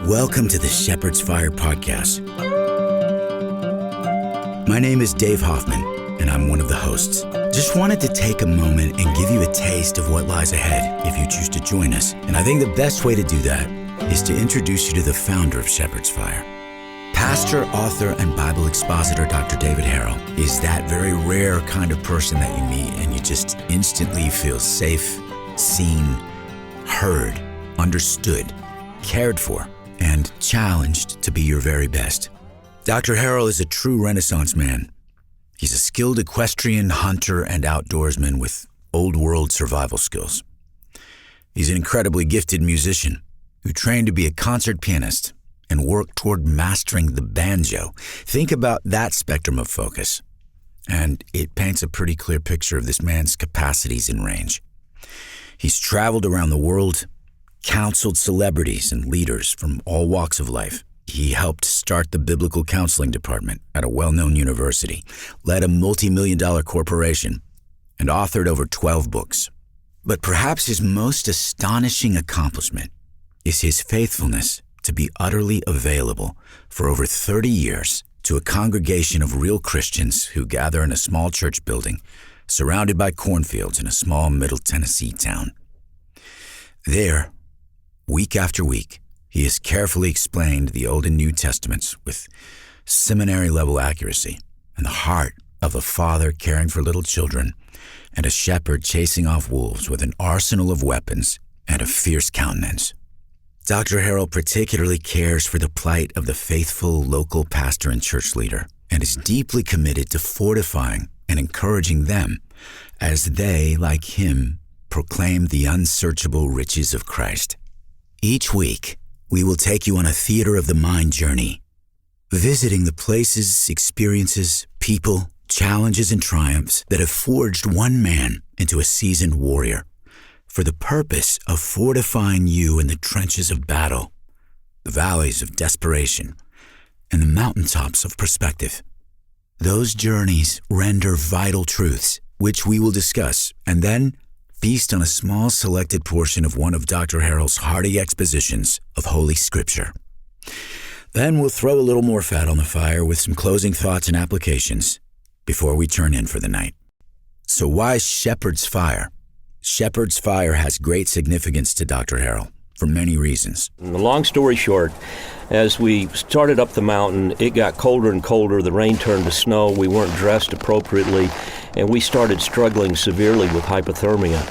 Welcome to the Shepherd's Fire podcast. My name is Dave Hoffman, and I'm one of the hosts. Just wanted to take a moment and give you a taste of what lies ahead if you choose to join us. And I think the best way to do that is to introduce you to the founder of Shepherd's Fire. Pastor, author, and Bible expositor Dr. David Harrell is that very rare kind of person that you meet and you just instantly feel safe, seen, heard, understood, cared for, and challenged to be your very best. Dr. Harrell is a true Renaissance man. He's a skilled equestrian, hunter, and outdoorsman with old world survival skills. He's an incredibly gifted musician who trained to be a concert pianist and worked toward mastering the banjo. Think about that spectrum of focus, and it paints a pretty clear picture of this man's capacities and range. He's traveled around the world, counseled celebrities and leaders from all walks of life. He helped start the biblical counseling department at a well-known university, led a multi-million-dollar corporation, and authored over 12 books. But perhaps his most astonishing accomplishment is his faithfulness to be utterly available for over 30 years to a congregation of real Christians who gather in a small church building surrounded by cornfields in a small Middle Tennessee town. There, week after week, he has carefully explained the Old and New Testaments with seminary-level accuracy and the heart of a father caring for little children and a shepherd chasing off wolves with an arsenal of weapons and a fierce countenance. Dr. Harrell particularly cares for the plight of the faithful local pastor and church leader and is deeply committed to fortifying and encouraging them as they, like him, proclaim the unsearchable riches of Christ. Each week, we will take you on a theater of the mind journey, visiting the places, experiences, people, challenges, and triumphs that have forged one man into a seasoned warrior for the purpose of fortifying you in the trenches of battle, the valleys of desperation, and the mountaintops of perspective. Those journeys render vital truths, which we will discuss, and then feast on a small selected portion of one of Dr. Harrell's hearty expositions of Holy Scripture. Then we'll throw a little more fat on the fire with some closing thoughts and applications before we turn in for the night. So why Shepherd's Fire? Shepherd's Fire has great significance to Dr. Harrell for many reasons. Long story short, as we started up the mountain, it got colder and colder. The rain turned to snow. We weren't dressed appropriately, and we started struggling severely with hypothermia.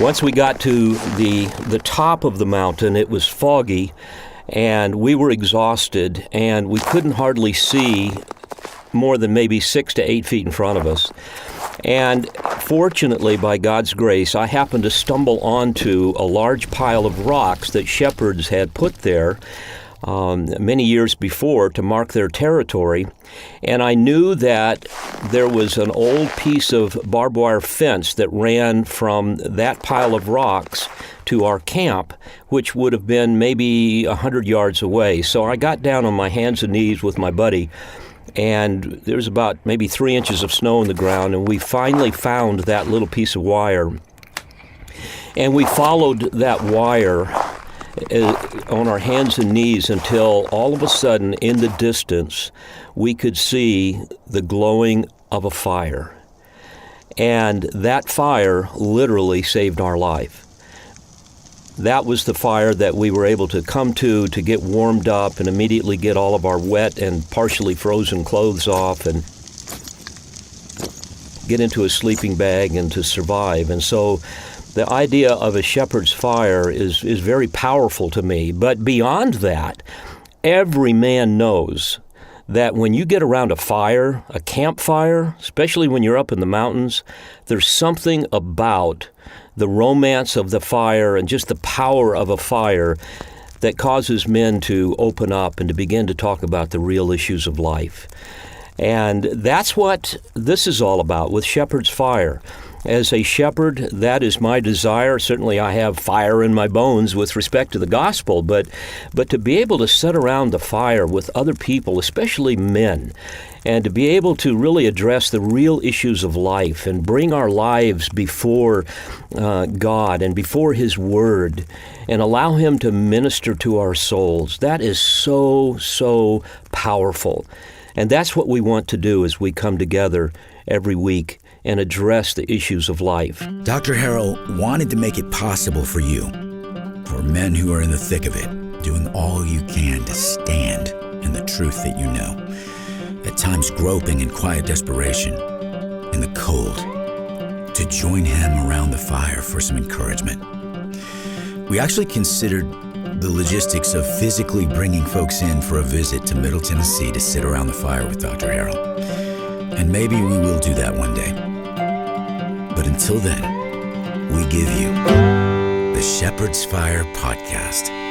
Once we got to the top of the mountain, it was foggy, and we were exhausted, and we couldn't hardly see more than maybe 6 to 8 feet in front of us. And fortunately, by God's grace, I happened to stumble onto a large pile of rocks that shepherds had put there many years before to mark their territory. And I knew that there was an old piece of barbed wire fence that ran from that pile of rocks to our camp, which would have been maybe 100 yards away. So I got down on my hands and knees with my buddy, and there was about maybe 3 inches of snow on the ground, and we finally found that little piece of wire. And we followed that wire on our hands and knees until all of a sudden, in the distance, we could see the glowing of a fire. And that fire literally saved our life. That was the fire that we were able to come to get warmed up and immediately get all of our wet and partially frozen clothes off and get into a sleeping bag and to survive. And so the idea of a shepherd's fire is very powerful to me. But beyond that, every man knows that when you get around a fire, a campfire, especially when you're up in the mountains, there's something about the romance of the fire and just the power of a fire that causes men to open up and to begin to talk about the real issues of life. And that's what this is all about with Shepherd's Fire. As a shepherd, that is my desire. Certainly I have fire in my bones with respect to the gospel, but to be able to sit around the fire with other people, especially men, and to be able to really address the real issues of life and bring our lives before God and before His Word and allow Him to minister to our souls, that is so, so powerful. And that's what we want to do as we come together every week and address the issues of life. Dr. Harrell wanted to make it possible for you, for men who are in the thick of it, doing all you can to stand in the truth that you know, at times groping in quiet desperation, in the cold, to join him around the fire for some encouragement. We actually considered the logistics of physically bringing folks in for a visit to Middle Tennessee to sit around the fire with Dr. Harrell. And maybe we will do that one day. But until then, we give you the Shepherd's Fire Podcast.